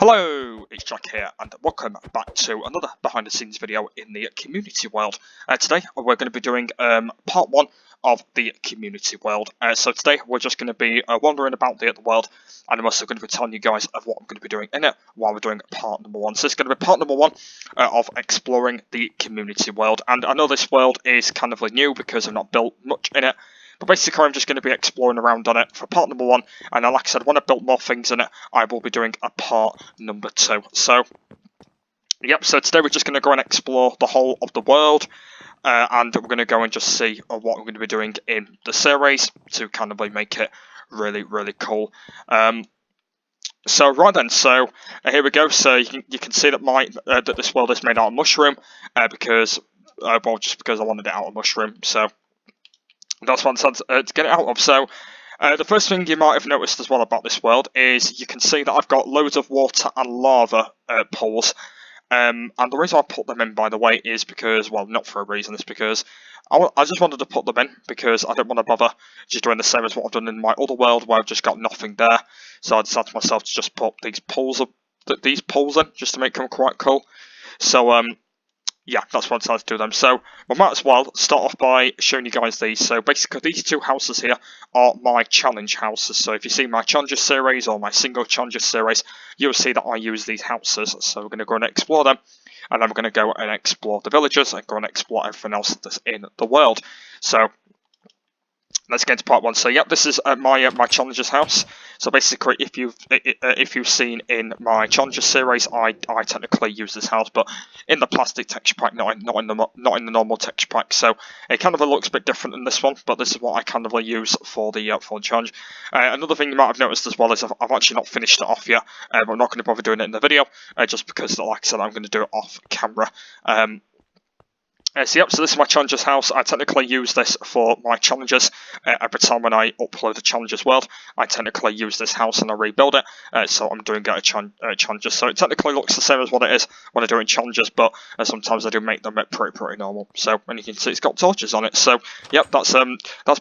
Hello, it's Jack here, and welcome back to another behind the scenes video in the community world. Today we're going to be doing part 1 of the community world. So today we're just going to be wandering about the world, and I'm also going to be telling you guys of what I'm going to be doing in it while we're doing part number 1. So it's going to be part number 1 of exploring the community world. And I know this world is kind of new because I've not built much in it. But basically, I'm just going to be exploring around on it for part number 1. And like I said, when I built more things in it, I will be doing a part number 2. So, yep, so today we're just going to go and explore the whole of the world. And we're going to go and just see what we're going to be doing in the series to kind of make it really, really cool. So right then, so here we go. So you can see that that this world is made out of mushroom because I wanted it out of mushroom. So that's what I decided to get it out of. So the first thing you might have noticed as well about this world is you can see that I've got loads of water and lava pools. And the reason I put them in, by the way, is because, well, not for a reason, it's because I just wanted to put them in because I don't want to bother just doing the same as what I've done in my other world where I've just got nothing there. So I decided to myself to just put these pools in just to make them quite cool. So yeah, that's what I decided to do them. So we might as well start off by showing you guys these. So basically these two houses here are my challenge houses. So if you see my challenges series or my single challenges series, you'll see that I use these houses. So we're going to go and explore them. And then we're going to go and explore the villages and go and explore everything else that's in the world. So let's get into part 1. So yep, this is my challenges house. So basically, if you've seen in my challenges series, I technically use this house, but in the plastic texture pack, not in the normal texture pack. So it kind of looks a bit different than this one, but this is what I kind of use for the challenge. Another thing you might have noticed as well is I've actually not finished it off yet. But I'm not going to bother doing it in the video, just because, like I said, I'm going to do it off camera. So this is my challenges house. I technically use this for my challenges. Every time when I upload a challenges world, I technically use this house and I rebuild it. So I'm doing it challenges. So it technically looks the same as what it is when I do in challenges, but sometimes I do make them pretty normal. So and you can see it's got torches on it. So yep, that's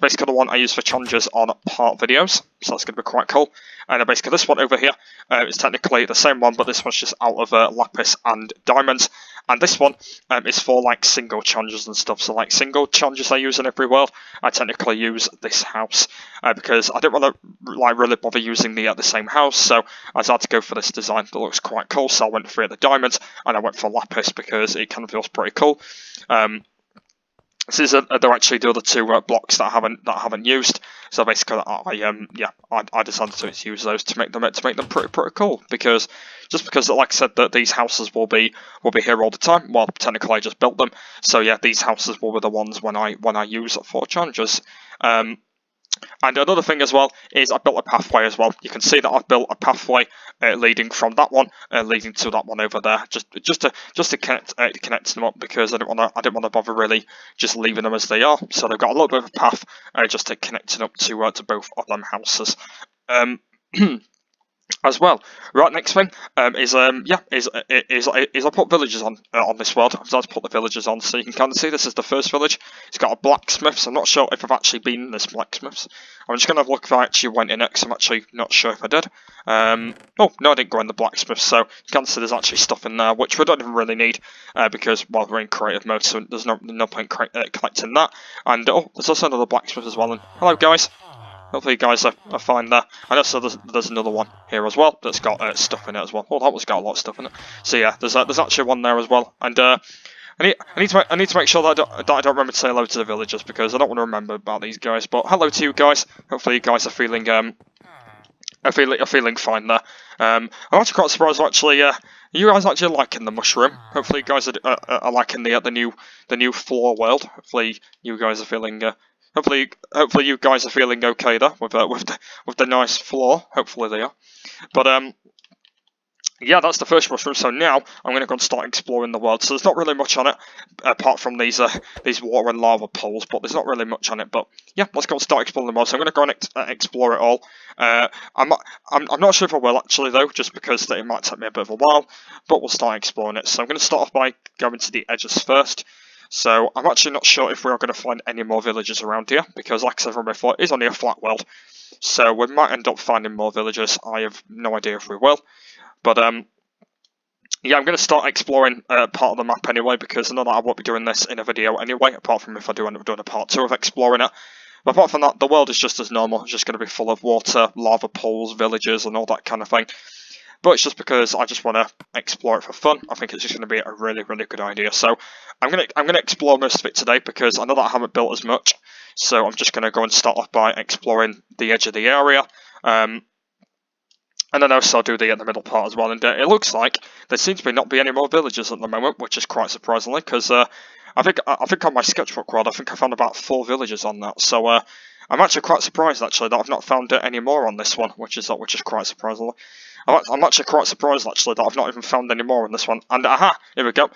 basically the one I use for challenges on part videos. So that's going to be quite cool. And basically this one over here is technically the same one, but this one's just out of lapis and diamonds. And this one is for like single challenges and stuff. So like single challenges I use in every world, I technically use this house because I don't want to really bother using the same house. So I decided to go for this design that looks quite cool. So I went for the diamonds and I went for lapis because it kind of feels pretty cool. They're actually the other two blocks that I haven't used. So basically, I decided to use those to make them pretty cool because like I said, that these houses will be here all the time. Well, technically I just built them. So yeah, these houses will be the ones when I use for challenges. And another thing as well is I built a pathway as well. You can see that I've built a pathway leading from that one, leading to that one over there, just to connect them up because I didn't want to bother really just leaving them as they are. So they've got a little bit of a path just to connect them up to both of them houses. As well, right. Next thing is I put villagers on this world. I've decided to put the villagers on, so you can kind of see this is the first village. It's got a blacksmiths. I'm not sure if I've actually been in this blacksmiths. I'm just gonna have a look if I actually went in it, because I'm actually not sure if I did. Oh no, I didn't go in the blacksmith. So you can see there's actually stuff in there which we don't even really need because we're in creative mode, so there's no point collecting that. And oh, there's also another blacksmith as well. And hello guys. Hopefully you guys are fine there. And also there's another one here as well that's got stuff in it as well. Oh, that one's got a lot of stuff in it. So yeah, there's actually one there as well. And I need to make sure that I don't remember to say hello to the villagers because I don't want to remember about these guys. But hello to you guys. Hopefully you guys are feeling feeling fine there. I'm actually quite surprised actually. You guys actually liking the mushroom? Hopefully you guys are liking the new floor world. Hopefully you guys are feeling. Hopefully you guys are feeling okay there with the nice floor. Hopefully they are. But yeah, that's the first mushroom. So now I'm going to go and start exploring the world. So there's not really much on it apart from these water and lava pools. But there's not really much on it. But yeah, let's go and start exploring the world. So I'm going to go and explore it all. I'm not sure if I will actually though, just because it might take me a bit of a while. But we'll start exploring it. So I'm going to start off by going to the edges first. So I'm actually not sure if we are going to find any more villages around here, because like I said from before, it is only a flat world. So we might end up finding more villages. I have no idea if we will. But yeah, I'm going to start exploring part of the map anyway, because I know that I won't be doing this in a video anyway, apart from if I do end up doing a part 2 of exploring it. But apart from that, the world is just as normal. It's just going to be full of water, lava pools, villages, and all that kind of thing. But it's just because I just want to explore it for fun. I think it's just going to be a really, really good idea. So I'm gonna explore most of it today, because I know that I haven't built as much. So I'm just going to go and start off by exploring the edge of the area. And then also do the middle part as well. And it looks like there seems to not be any more villages at the moment, which is quite surprisingly, because I think on my sketchbook world, I think I found about 4 villages on that. So I'm actually quite surprised actually that I've not found any more on this one, which is quite surprisingly. I'm actually quite surprised actually that I've not even found any more on this one. And aha, here we go.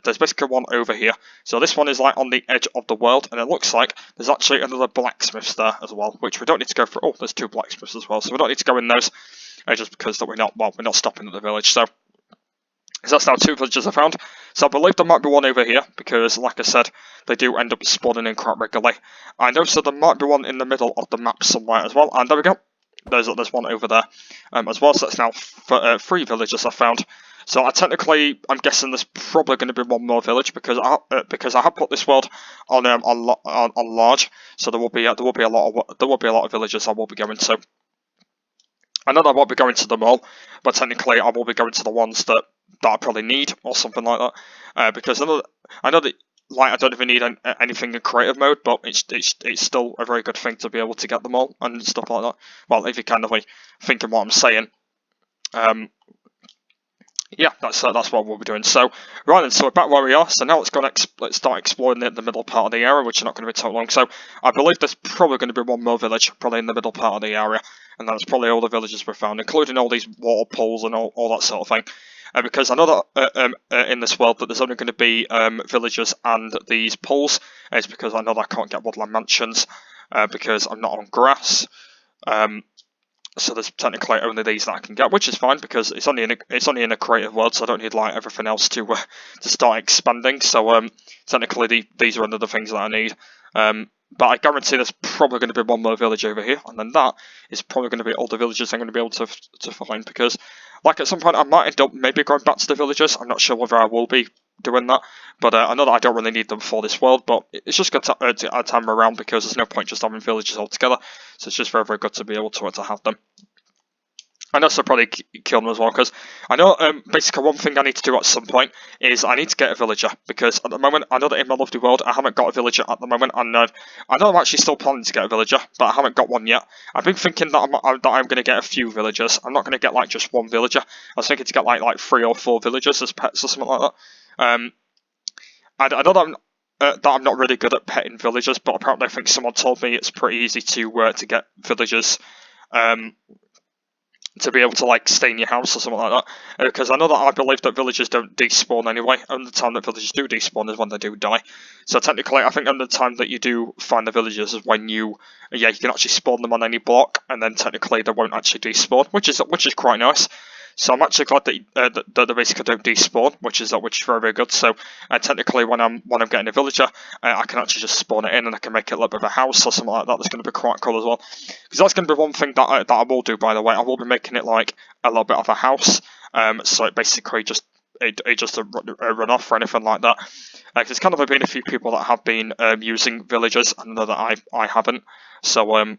There's basically one over here. So this one is like on the edge of the world, and it looks like there's actually another blacksmiths there as well, which we don't need to go for. Oh, there's 2 blacksmiths as well, so we don't need to go in those. Just because that we're not stopping at the village. So that's now 2 villages I found. So I believe there might be one over here, because like I said, they do end up spawning in quite regularly. I know, so there might be one in the middle of the map somewhere as well. And there we go. There's one over there as well. So that's now 3 villages I found. So I'm guessing there's probably going to be one more village, because I have put this world on large. So there will be a lot of villages I will be going to. I know that I won't be going to them all, but technically I will be going to the ones that I probably need, or something like that. Because I know that like I don't even need anything in creative mode, but it's still a very good thing to be able to get them all and stuff like that. Well, if you kind of like thinking what I'm saying. Yeah, that's what we'll be doing. So, right then, so we're back where we are. So now let's start exploring the middle part of the area, which is not going to be too long. So, I believe there's probably going to be one more village, probably in the middle part of the area. And that's probably all the villages we've found, including all these water pools and all that sort of thing. Because I know that in this world that there's only going to be villages and these pools. It's because I know that I can't get woodland mansions because I'm not on grass. So there's technically only these that I can get, which is fine because it's only in a creative world, so I don't need like everything else to start expanding. So technically these are another things that I need. But I guarantee there's probably going to be one more village over here, and then that is probably going to be all the villages I'm going to be able to find, because like at some point I might end up maybe going back to the villages. I'm not sure whether I will be doing that, but I know that I don't really need them for this world, but it's just good to add time around, because there's no point just having villages altogether, so it's just very, very good to be able to have them. And also probably kill them as well, because I know basically one thing I need to do at some point is I need to get a villager, because at the moment I know that in my lovely world I haven't got a villager at the moment, and I know I'm actually still planning to get a villager, but I haven't got one yet. I've been thinking that I'm going to get a few villagers. I'm not going to get like just one villager. I was thinking to get like 3 or 4 villagers as pets or something like that. I know that I'm not really good at petting villagers, but apparently I think someone told me it's pretty easy to get villagers. To be able to like stay in your house or something like that, because I know that I believe that villagers don't despawn anyway. Only the time that villagers do despawn is when they do die. So technically, I think only the time that you do find the villagers is when you can actually spawn them on any block, and then technically they won't actually despawn, which is quite nice. So I'm actually glad that they basically don't despawn, which is very, very good. So technically, when I'm getting a villager, I can actually just spawn it in, and I can make it a little bit of a house or something like that. That's going to be quite cool as well. Because that's going to be one thing that I will do, by the way. I will be making it like a little bit of a house. So it basically just run off or anything like that. There's kind of been a few people that have been using villagers, and I know that I haven't. So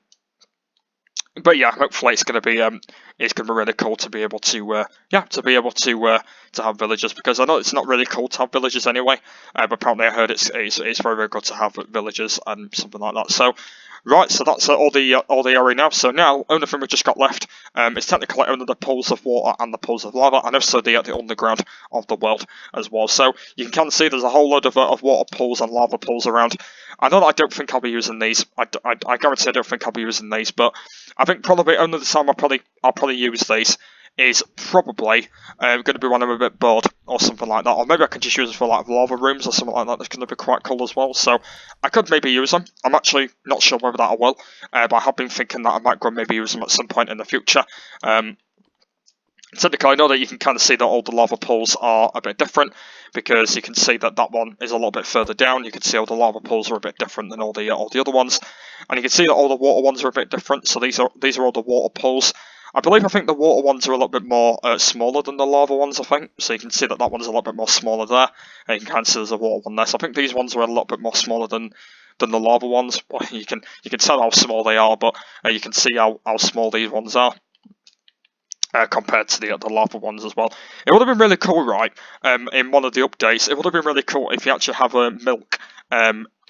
but yeah, hopefully it's going to be really cool to be able to have villagers, because I know it's not really cool to have villagers anyway, but apparently I heard it's very, very good to have villagers and something like that. So right, so that's all the area now. So now only thing we've just got left is technically only the pools of water and the pools of lava, and also the underground of the world as well. So you can kind of see there's a whole load of water pools and lava pools around. I know that I don't think I'll be using these. I guarantee I don't think I'll be using these, but I think probably only the time I'll probably use these is probably going to be when I'm a bit bored or something like that, or maybe I can just use them for like lava rooms or something like that. That's going to be quite cool as well. So I could maybe use them. I'm actually not sure whether that I will, but I have been thinking that I might go and maybe use them at some point in the future. Technically, I know that you can kind of see that all the lava pools are a bit different, because you can see that one is a little bit further down. You can see all the lava pools are a bit different than all the other ones, and you can see that all the water ones are a bit different. So these are all the water pools. I think the water ones are a little bit more smaller than the lava ones, I think. So you can see that that one's a little bit more smaller there. And you can kind of see there's a water one there. So I think these ones are a little bit more smaller than the lava ones. Well, you can tell how small they are, but you can see how small these ones are. Compared to the lava ones as well. It would have been really cool, right? In one of the updates, it would have been really cool if you actually have a milk,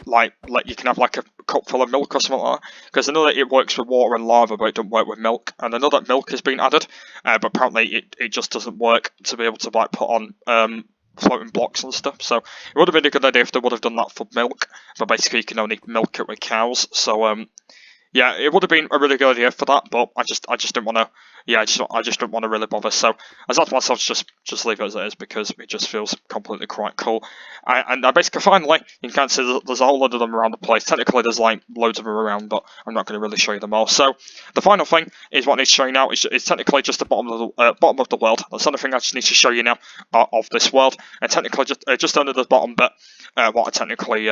like you can have like a cup full of milk or something like that. Because I know that it works with water and lava, but it doesn't work with milk. And I know that milk has been added, but apparently it just doesn't work to be able to like put on floating blocks and stuff. So it would have been a good idea if they would have done that for milk, but basically you can only milk it with cows. So yeah, it would have been a really good idea for that, but I just didn't want to. Yeah, I just don't want to really bother. So I thought to myself, just leave it as it is because it just feels completely quite cool. And basically, finally, you can see there's a whole lot of them around the place. Technically, there's like loads of them around, but I'm not going to really show you them all. So the final thing is what I need to show you now. Is technically just the bottom of the world. That's the only thing I just need to show you now of this world. And technically, just under the bottom bit, what I technically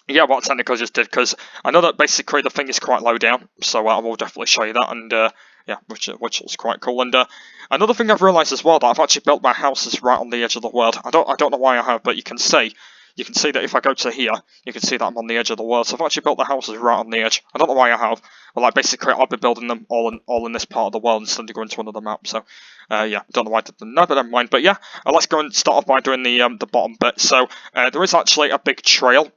yeah, what I technically just did, because I know that basically the thing is quite low down, so I will definitely show you that, and yeah, which is quite cool. And another thing I've realised as well, that I've actually built my houses right on the edge of the world. I don't know why I have, but you can see that if I go to here, you can see that I'm on the edge of the world. So I've actually built the houses right on the edge. I don't know why I have, but like basically I'll be building them all in this part of the world instead of going to another map. So yeah, don't know why I did that, no, but never mind. But yeah, let's go and start off by doing the bottom bit. So there is actually a big trail.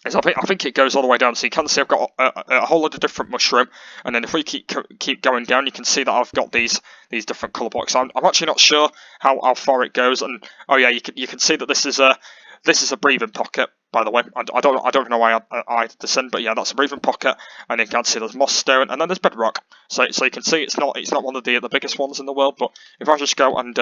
I think it goes all the way down, so you can see I've got a whole lot of different mushroom, and then if we keep going down, you can see that I've got these different colour blocks. I'm actually not sure how far it goes, and oh yeah, you can see that this is a breathing pocket. By the way, I don't know why I did this in, but yeah, that's a breathing pocket, and you can see there's moss stone, and then there's bedrock. So you can see it's not one of the biggest ones in the world, but if I just go and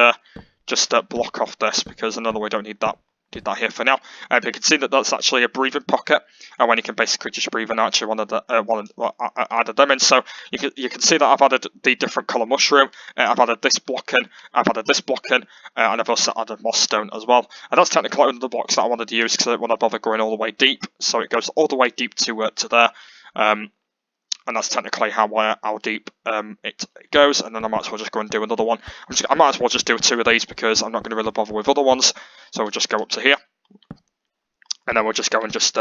just block off this, because I know that we don't need that. Did that here for now, but you can see that that's actually a breathing pocket, and when you can basically just breathe in actually added them in. So you can see that I've added the different colour mushroom, I've added this block in, I've added this block in, and I've also added moss stone as well. And that's technically one of the blocks that I wanted to use because I didn't want to bother going all the way deep. So it goes all the way deep to there. And that's technically how deep it goes, and then I might as well just go and do another one. I might as well just do 2 of these because I'm not going to really bother with other ones. So we'll just go up to here, and then we'll just go and just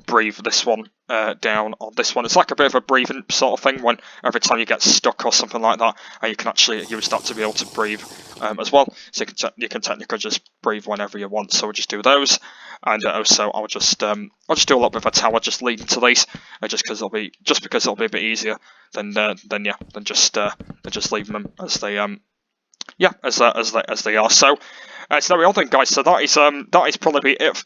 breathe this one down on this one. It's like a bit of a breathing sort of thing when every time you get stuck or something like that, you can actually use that to be able to breathe as well. So you can technically just breathe whenever you want. So we'll just do those, and also I'll just do a little bit of a tower just leading to these, just because it'll be a bit easier than just leaving them as they yeah, as they are. So there we are then, guys. So that is probably it.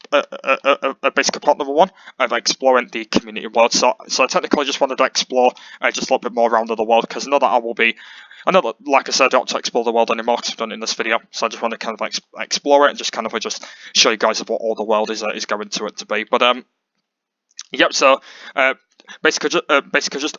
Basically part number 1 of exploring the community world. So I technically just wanted to explore just a little bit more around the world, because I know that like I said, I don't have to explore the world anymore because I've done it in this video. So I just want to kind of explore it and just kind of just show you guys what all the world is going to be. But yep. So basically just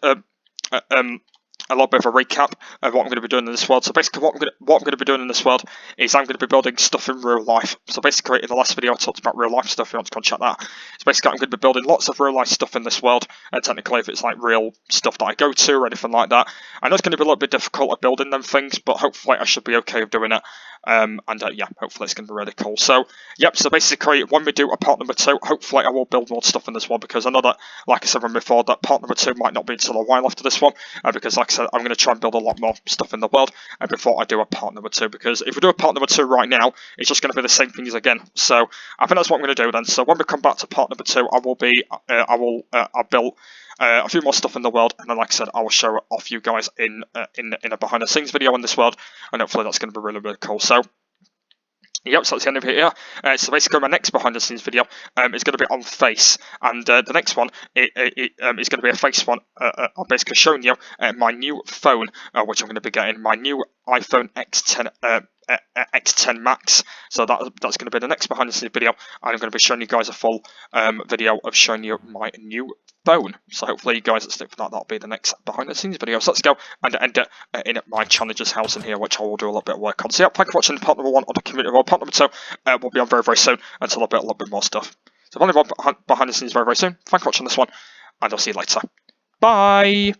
a little bit of a recap of what I'm going to be doing in this world. So basically what I'm going to be doing in this world is I'm going to be building stuff in real life. So basically in the last video I talked about real life stuff, if you want to go and check that. So basically I'm going to be building lots of real life stuff in this world, and technically if it's like real stuff that I go to or anything like that. I know it's going to be a little bit difficult at building them things, but hopefully I should be okay with doing it. Yeah, hopefully it's going to be really cool. So yep, so basically when we do a part number 2, hopefully I will build more stuff in this one, because I know that, like I said from before, that part number 2 might not be until a while after this one, because like I said, I'm going to try and build a lot more stuff in the world before I do a part number 2, because if we do a part number 2 right now, it's just going to be the same things again. So I think that's what I'm going to do then. So when we come back to part number 2, I'll build a few more stuff in the world, and then like I said, I will show off you guys in a behind the scenes video in this world, and hopefully that's going to be really, really cool. So yep, so that's the end of it here. So basically my next behind the scenes video is going to be on face, and the next one is going to be a face one. I'm basically showing you my new phone, which I'm going to be getting, my new iPhone X10 Max. So that's going to be the next behind the scenes video, and I'm going to be showing you guys a full video of showing you my new phone. So hopefully you guys stick for that. That'll be the next behind the scenes video. So let's go and end it in my challenger's house in here, which I will do a little bit of work on. So yeah, thank you for watching part number 1 on the community world. Part number 2 will be on very, very soon until I build a little bit more stuff. So I'll be behind the scenes very, very soon. Thank you for watching this one, and I'll see you later. Bye!